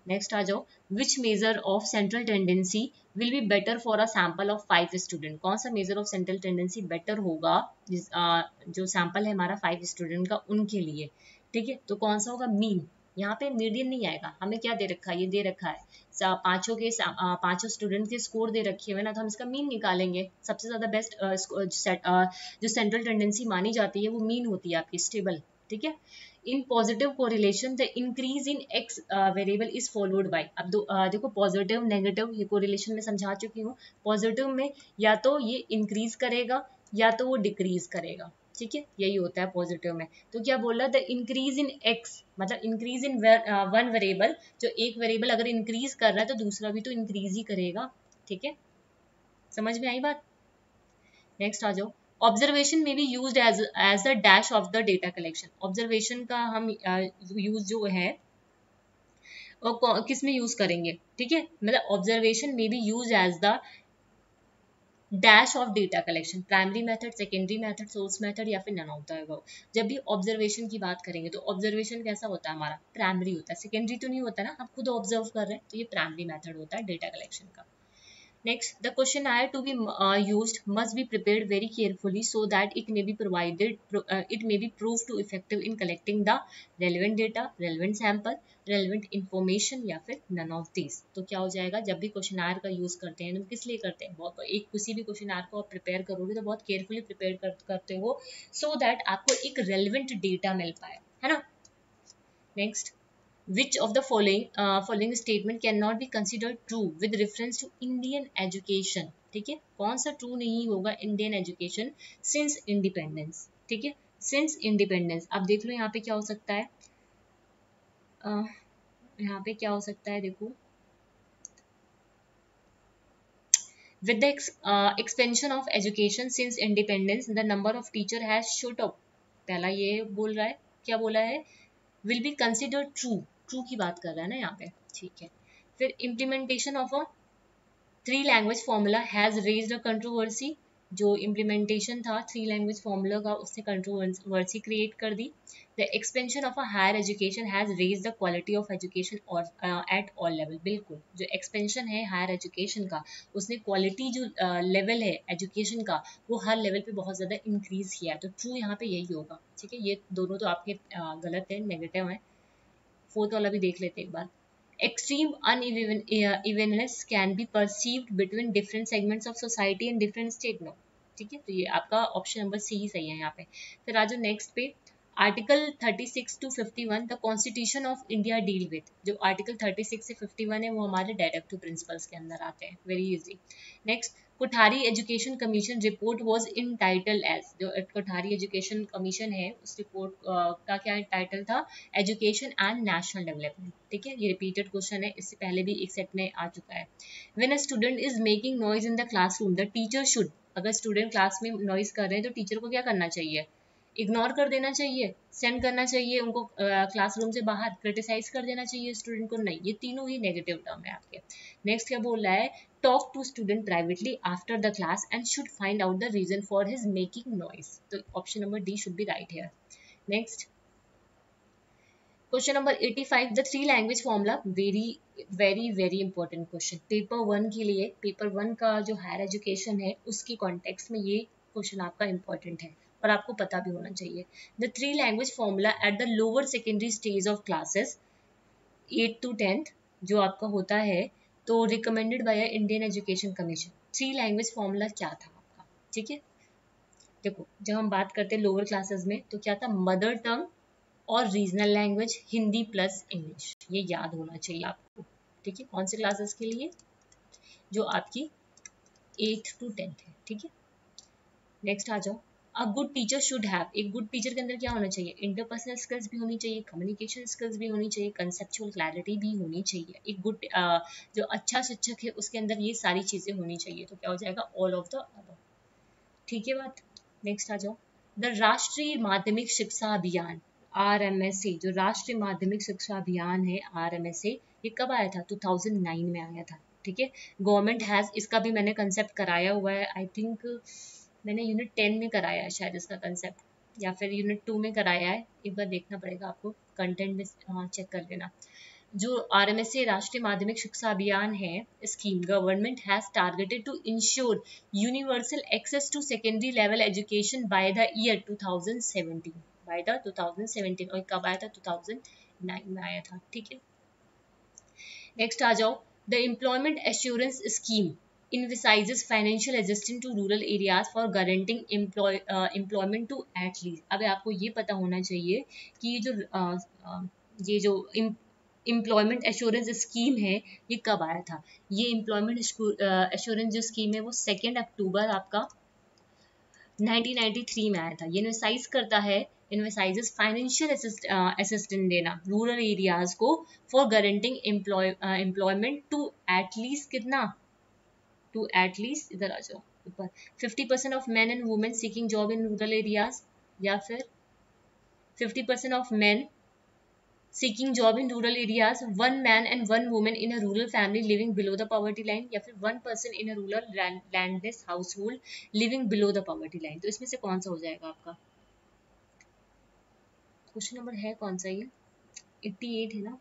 S1: नेक्स्ट आ जाओ, which measure of central tendency will be better for a sample of 5 student, कौन सा measure of central tendency better होगा जो सैंपल है हमारा 5 स्टूडेंट का उनके लिए, ठीक है। तो कौन सा होगा, मीन। यहाँ पे मीडियन नहीं आएगा, हमें क्या दे रखा है, ये दे रखा है पांचों स्टूडेंट के स्कोर दे रखे हुए ना, तो हम इसका मीन निकालेंगे। सबसे ज्यादा बेस्ट जो सेंट्रल टेंडेंसी मानी जाती है वो मीन होती है आपकी, स्टेबल, ठीक है। In positive correlation the increase in x variable is followed by, अब देखो पॉजिटिव नेगेटिव ये कोरिलेशन में समझा चुकी हूँ। पॉजिटिव में या तो ये इंक्रीज करेगा या तो वो डिक्रीज करेगा, ठीक है, यही होता है पॉजिटिव में। तो क्या बोला, द इंक्रीज इन एक्स मतलब इंक्रीज इन वन वेरिएबल, जो एक वेरिएबल अगर इंक्रीज कर रहा है तो दूसरा भी तो इंक्रीज ही करेगा, ठीक है। समझ में आई बात। नेक्स्ट आ जाओ, ऑब्जर्वेशन में be use as the dash of the data collection, observation का हम यूज जो है और किस में यूज करेंगे, ठीक है, मतलब ऑब्जर्वेशन में be use as the dash of data collection, primary method, secondary method, source method या फिर नन ऑफ द अबव। जब भी ऑब्जर्वेशन की बात करेंगे तो ऑब्जर्वेशन कैसा होता है हमारा, प्राइमरी होता है, सेकेंडरी तो नहीं होता ना, हम खुद ऑब्जर्व कर रहे हैं, तो ये प्राइमरी मेथड होता है डेटा कलेक्शन का। Next, the questionnaire to be used must be prepared very carefully so that it may be it may be proved to effective in collecting the relevant data, relevant sample, relevant information या फिर none of these। तो क्या हो जाएगा, जब भी questionnaire का use करते हैं तो किस लिए करते हैं, बहुत एक किसी भी क्वेश्चनर को आप प्रिपेयर करोगे तो बहुत केयरफुली प्रिपेयर करते हो सो दैट आपको एक रेलिवेंट डेटा मिल पाए, है ना। Next, which of the following statement cannot be considered true with reference to Indian education, ठीक है, कौन सा ट्रू नहीं होगा, इंडियन एजुकेशन सिंस इंडिपेंडेंस, ठीक है, सिंस इंडिपेंडेंस। अब देख लो यहाँ पे क्या हो सकता है, यहाँ पे क्या हो सकता है, देखो, with the expansion of education since independence the number of teacher has shot up, पहला ये बोल रहा है, क्या बोला है, will be considered true, true की बात कर रहा है ना यहाँ पे, ठीक है। फिर implementation of a 3 language formula has raised a controversy, जो इम्प्लीमेंटेशन था 3 लैंग्वेज फॉर्मूला का उसने कंट्रोवर्सी क्रिएट कर दी। The expansion of a higher education has raised the quality of education और एट ऑल लेवल, बिल्कुल, जो एक्सपेंशन है हायर एजुकेशन का उसने क्वालिटी जो लेवल है एजुकेशन का वो हर लेवल पे बहुत ज़्यादा इंक्रीज किया है, तो ट्रू यहाँ पे यही होगा, ठीक है। ये दोनों तो आपके गलत है, नेगेटिव है। फोर्थ वाला भी देख लेते एक बार, extreme unevenness can be perceived between different segments of society and different state, no, ठीक है, तो ये आपका ऑप्शन नंबर सी ही सही है यहाँ पे। फिर आज नेक्स्ट पे, article 36 to 51 the constitution of India deal with, जो आर्टिकल 36 से 51 है वो हमारे डायरेक्टिव प्रिंसिपल्स के अंदर आते हैं, very easy. Next, Kothari education commission report was entitled as, जो कोठारी एजुकेशन कमीशन है उस रिपोर्ट का क्या टाइटल था, एजुकेशन एंड नेशनल डेवलपमेंट, ठीक है, ये रिपीटेड क्वेश्चन है, इससे पहले भी एक सेट में आ चुका है। When a student is making noise in the classroom the teacher should, अगर स्टूडेंट क्लास में नॉइज कर रहे हैं तो टीचर को क्या करना चाहिए, इग्नोर कर देना चाहिए, सेंड करना चाहिए उनको क्लासरूम से बाहर, क्रिटिसाइज कर देना चाहिए स्टूडेंट को, नहीं, ये तीनों ही नेगेटिव टर्म है आपके। नेक्स्ट क्या बोल रहा है, talk to student privately after the class and should find out the reason for his making noise, तो option number D should be right here. Next, question number 85, the 3 language formula, very very very important question paper 1 के लिए, paper 1 का जो higher education है उसकी context में ये question आपका इंपॉर्टेंट है और आपको पता भी होना चाहिए। The 3 language formula at the lower secondary stage of classes 8 to 10th जो आपका होता है, तो recommended by Indian education commission, 3 language formula क्या था आपका, ठीक है। देखो जब हम बात करते हैं लोअर क्लासेस में तो क्या था, मदर टंग और regional language Hindi plus English, ये याद होना चाहिए आपको, ठीक है, कौन से क्लासेस के लिए, जो आपकी 8th to 10th है, ठीक है। नेक्स्ट आ जाओ, a good teacher should have, एक गुड टीचर के अंदर क्या होना चाहिए, इंटरपर्सनल स्किल्स भी होनी चाहिए, कम्युनिकेशन स्किल्स भी होनी चाहिए, कंसेप्चुअल क्लैरिटी भी होनी चाहिए, एक गुड जो अच्छा शिक्षक है उसके अंदर ये सारी चीजें होनी चाहिए, तो क्या हो जाएगा, ऑल ऑफ द अबव, ठीक है बात। नेक्स्ट आ जाओ, द राष्ट्रीय माध्यमिक शिक्षा अभियान RMSA, जो राष्ट्रीय माध्यमिक शिक्षा अभियान है RMSA, ये कब आया था, 2009 में आया था, ठीक है। गवर्नमेंट हैज, इसका भी मैंने कंसेप्ट कराया हुआ है, आई थिंक मैंने यूनिट 10 में कराया है शायद इसका कंसेप्ट, या फिर यूनिट 2 में कराया है, एक बार देखना पड़ेगा आपको, कंटेंट में हाँ चेक कर लेना। जो RMSA राष्ट्रीय माध्यमिक शिक्षा अभियान है scheme, government has targeted to ensure universal access to secondary level education by the year 2017, by the 2017, और कब आया था? 2009 में आया था। ठीक है, नेक्स्ट आ जाओ, the employment assurance scheme envisages financial assistance to rural areas for guaranteeing employment to at least। अब आपको ये पता होना चाहिए कि ये जो एम्प्लॉयमेंट एश्योरेंस स्कीम है ये कब आया था। ये एम्प्लॉयमेंट एश्योरेंस जो स्कीम है वो 2 अक्टूबर आपका 1993 में आया था। ये इन्वेसाइज करता है, इन्वेसाइजेस फाइनेंशियल असिस्टेंस देना रूरल एरियाज को for guaranteeing employment to at least कितना, टू एटलीस्ट इधर आ जाओ ऊपर 50% of man and women seeking job in rural areas, या फिर 50% of man seeking job in rural areas, one man and one woman in a rural family living below the poverty line, या फिर one person in a rural landless household living below the poverty line। तो इसमें से कौन सा हो जाएगा आपका? क्वेश्चन नंबर है कौन सा? ये 88 है ना।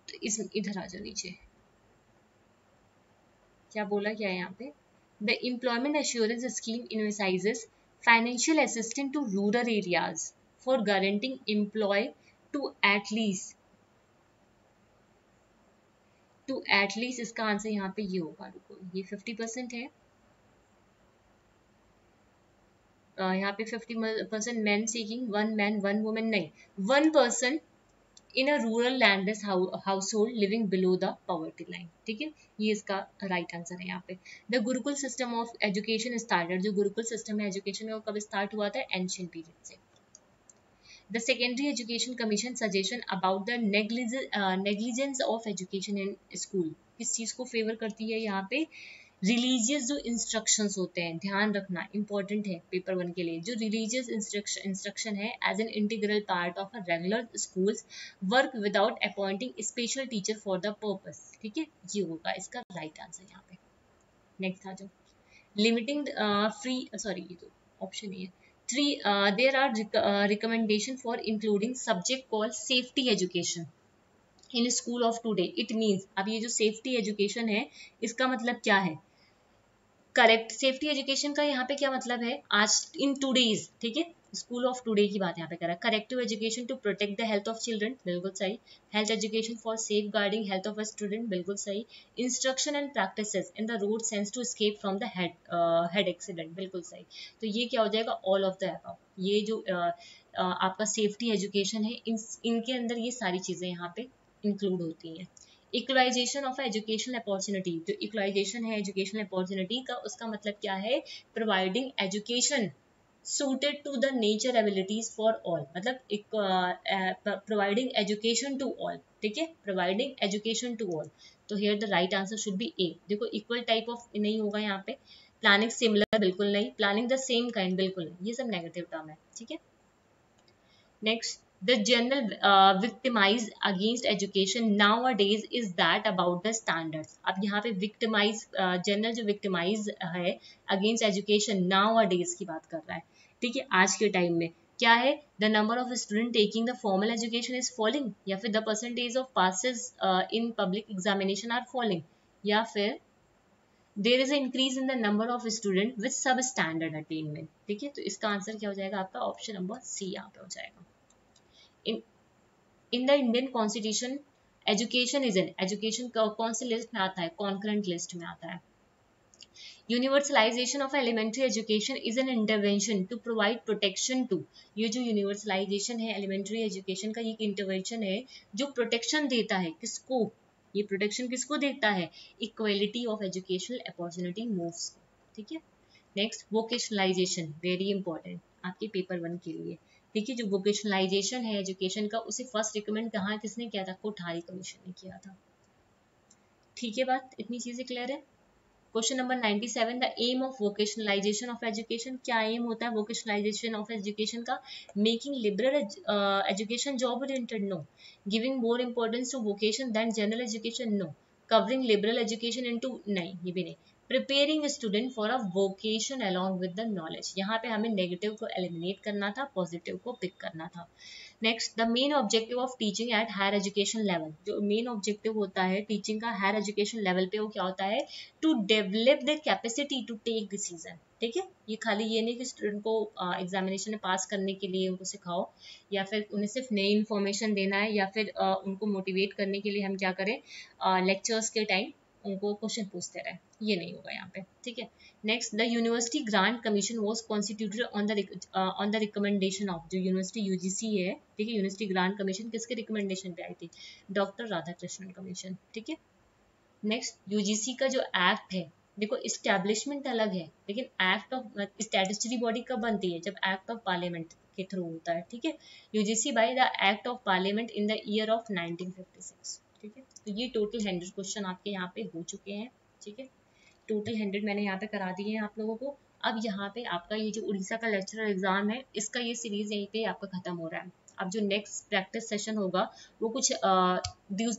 S1: तो इस इधर आ जाओ नीचे, क्या बोला क्या है यहाँ पे? The employment assurance scheme envisages financial assistance to rural areas for guaranteeing employ to at least इसका आंसर यहाँ पे ये होगा, रुको, ये 50% है, यहाँ पे 50% man seeking, one man one women नहीं, one person in a rural landless household living below the poverty line. ठीक है, ये इसका राइट आंसर है यहाँ पे। The gurukul system of education started, जो गुरुकुल सिस्टम है एजुकेशन का कब स्टार्ट हुआ था? एंशिएंट पीरियड से। The Secondary Education Commission suggestion about the negligence of education in school किस चीज को फेवर करती है यहाँ पे? रिलीजियस जो इंस्ट्रक्शंस होते हैं, ध्यान रखना इंपॉर्टेंट है पेपर 1 के लिए, जो रिलीजियस इंस्ट्रक्शन है as an integral part of a regular schools work without appointing special teacher for the purpose. ठीक है, ये होगा इसका राइट आंसर यहाँ पे। नेक्स्ट आ जाओ, लिमिटिंग फ्री, सॉरी ये तो ऑप्शन ही है। 3 there are recommendation for including subject called safety education in school of today। it means, अब ये जो safety education है इसका मतलब क्या है? करेक्ट, सेफ्टी एजुकेशन का यहाँ पे क्या मतलब है? आज इन टूडेज, ठीक है, स्कूल ऑफ टुडे की बात यहाँ पे कर रहा है। Corrective education to protect the health of children, बिल्कुल सही। Health education for safeguarding health of a student, बिल्कुल सही। Instruction and practices in the road sense to escape from the head accident, बिल्कुल सही। तो ये क्या हो जाएगा? All of the above. ये जो आपका सेफ्टी एजुकेशन है इनके अंदर ये सारी चीजें यहाँ पे इंक्लूड होती हैं। इक्वलाइजेशन ऑफ एजुकेशनल अपॉर्चुनिटी, जो इक्वलाइजेशन है एजुकेशनल अपॉर्चुनिटी का, उसका मतलब क्या है? Providing education suited to the nature abilities for all, मतलब providing education to all। ठीक है, providing education to all। तो here the right answer should be A। देखो equal type of नहीं होगा यहाँ पे, planning similar बिल्कुल नहीं, planning the same kind बिल्कुल नहीं, ये सब नेगेटिव टर्म है। ठीक है, next, the general victimize against education nowadays is that about the standards। अब यहाँ पे victimize, general जो victimize है against education nowadays की बात कर रहा है। ठीक है, आज के टाइम में क्या है? the number of student taking the formal education is falling, या फिर the percentage of passes in public examination are falling, या फिर there is an increase in the number of student with substandard attainment। ठीक है, तो इसका answer क्या हो जाएगा आपका? ऑप्शन नंबर सी यहाँ पे हो जाएगा। In the Indian constitution education is N, education कौन सी लिस्ट में आता है? कॉन्करेंट लिस्ट में आता है। Universalisation of elementary education is an intervention to provide protection to, ये जो यूनिवर्सलाइजेशन है एलिमेंट्री एजुकेशन का, ये इंटरवेंशन है जो प्रोटेक्शन देता है किसको? ये प्रोटेक्शन किसको देता है? Equality of educational opportunity moves. ठीक है, नेक्स्ट, वोकेशनलाइजेशन, वेरी इंपॉर्टेंट आपके पेपर 1 के लिए। देखिए, जो वोकेशनलाइजेशन है एजुकेशन का, उसे फर्स्ट रिकमेंड कहाँ किसने किया था? कोठारी कमीशन ने किया था। ठीक है, बात इतनी चीजें क्लियर है। Question number 97, the aim of vocationalisation of education, क्या एम होता है वोकेशनलाइजेशन ऑफ एजुकेशन का? Making liberal education job oriented, no. Giving more importance to vocation than general education, no. Covering liberal education into, नहीं, ये भी नहीं। Preparing student for a vocation along with the knowledge, यहाँ पे हमें negative को eliminate करना था, पॉजिटिव को पिक करना था। Next, the main objective of teaching at higher education level, जो मेन ऑब्जेक्टिव होता है टीचिंग का हायर एजुकेशन लेवल पे, वो क्या होता है, to develop the capacity to take decision. ठीक है, ये खाली ये नहीं कि स्टूडेंट को एग्जामिनेशन में पास करने के लिए उनको सिखाओ या फिर उन्हें सिर्फ नई इन्फॉर्मेशन देना है या फिर उनको मोटिवेट करने के लिए हम क्या करें, लेक्चर्स के टाइम उनको क्वेश्चन पूछते रहे, ये नहीं होगा यहाँ पे। ठीक है, next, the university grant commission was constituted on the recommendation of, जो यूनिवर्सिटी यूजीसी है, ठीक है, यूनिवर्सिटी ग्रांट कमीशन किसके रिकमेंडेशन पे आई थी, डॉक्टर राधाकृष्णन कमीशन। ठीक है, नेक्स्ट, यूजीसी का जो एक्ट है, देखो इस्टेब्लिशमेंट अलग है लेकिन एक्ट ऑफ स्टैट्यूटरी बॉडी कब बनती है, जब एक्ट ऑफ पार्लियामेंट के थ्रू होता है। ठीक है, UGC by the act of parliament in the year of 1956। ठीक है, तो ये टोटल 100 क्वेश्चन आपके यहाँ पे हो चुके हैं। ठीक है, टोटल 100 मैंने यहाँ पे करा दिए हैं आप लोगों को। अब यहाँ पे आपका ये जो उड़ीसा का लेक्चरर एग्जाम है, इसका ये सीरीज यहीं पे आपका खत्म हो रहा है। अब जो नेक्स्ट प्रैक्टिस सेशन होगा वो कुछ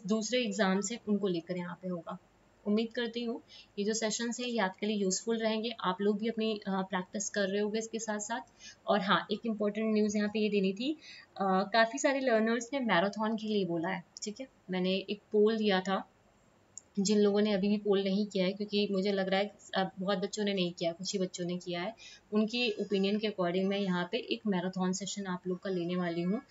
S1: दूसरे एग्जाम्स हैं उनको लेकर यहाँ पे होगा। उम्मीद करती हूँ ये जो सेशंस है ये आपके लिए यूजफुल रहेंगे, आप लोग भी अपनी प्रैक्टिस कर रहे होगे इसके साथ साथ। और हाँ, एक इम्पॉर्टेंट न्यूज़ यहाँ पे ये देनी थी, काफ़ी सारे लर्नर्स ने मैराथन के लिए बोला है। ठीक है, मैंने एक पोल दिया था, जिन लोगों ने अभी भी पोल नहीं किया है, क्योंकि मुझे लग रहा है बहुत बच्चों ने नहीं किया, कुछ ही बच्चों ने किया है, उनकी ओपिनियन के अकॉर्डिंग मैं यहाँ पे एक मैराथन सेशन आप लोग का लेने वाली हूँ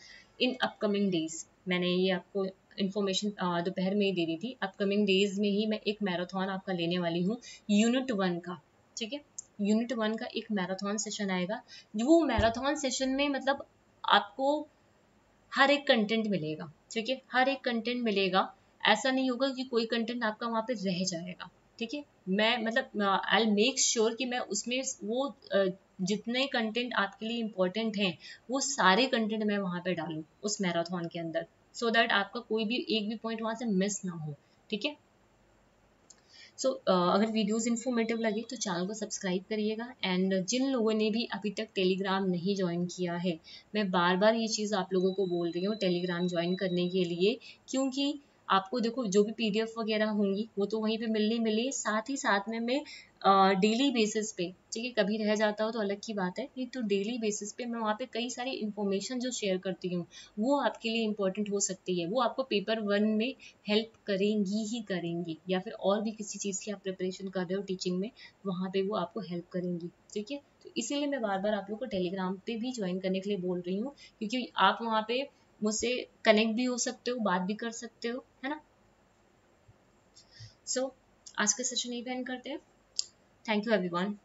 S1: इन अपकमिंग डेज। मैंने ये आपको इन्फॉर्मेशन दोपहर में ही दे दी थी, अपकमिंग डेज में ही मैं एक मैराथन आपका लेने वाली हूँ यूनिट 1 का। ठीक है, यूनिट 1 का एक मैराथन सेशन आएगा, वो मैराथन सेशन में मतलब आपको हर एक कंटेंट मिलेगा। ठीक है, हर एक कंटेंट मिलेगा, ऐसा नहीं होगा कि कोई कंटेंट आपका वहाँ पे रह जाएगा। ठीक है, मैं मतलब आई मेक श्योर कि मैं उसमें वो जितने कंटेंट आपके लिए इम्पोर्टेंट हैं वो सारे कंटेंट मैं वहाँ पे डालूँ उस मैराथन के अंदर, सो दैट आपका कोई भी एक भी पॉइंट वहाँ से मिस ना हो। ठीक है, सो अगर वीडियोस इन्फॉर्मेटिव लगे तो चैनल को सब्सक्राइब करिएगा। एंड जिन लोगों ने भी अभी तक टेलीग्राम नहीं ज्वाइन किया है, मैं बार बार ये चीज़ आप लोगों को बोल रही हूँ टेलीग्राम ज्वाइन करने के लिए, क्योंकि आपको देखो जो भी पीडीएफ वगैरह होंगी वो तो वहीं पे मिलनी, साथ ही साथ में मैं डेली बेसिस पे, ठीक है, कभी रह जाता हो तो अलग की बात है, नहीं तो डेली बेसिस पे मैं वहाँ पे कई सारी इन्फॉर्मेशन जो शेयर करती हूँ वो आपके लिए इम्पोर्टेंट हो सकती है, वो आपको पेपर 1 में हेल्प करेंगी ही करेंगी, या फिर और भी किसी चीज़ की आप प्रिपरेशन कर रहे हो टीचिंग में, वहाँ पे वो आपको हेल्प करेंगी। ठीक है, तो इसीलिए मैं बार बार आप लोग को टेलीग्राम पे भी ज्वाइन करने के लिए बोल रही हूँ, क्योंकि आप वहाँ पे मुझसे कनेक्ट भी हो सकते हो, बात भी कर सकते हो, है ना। सो आज का सेशन यही पे एंड करते हैं। Thank you everyone.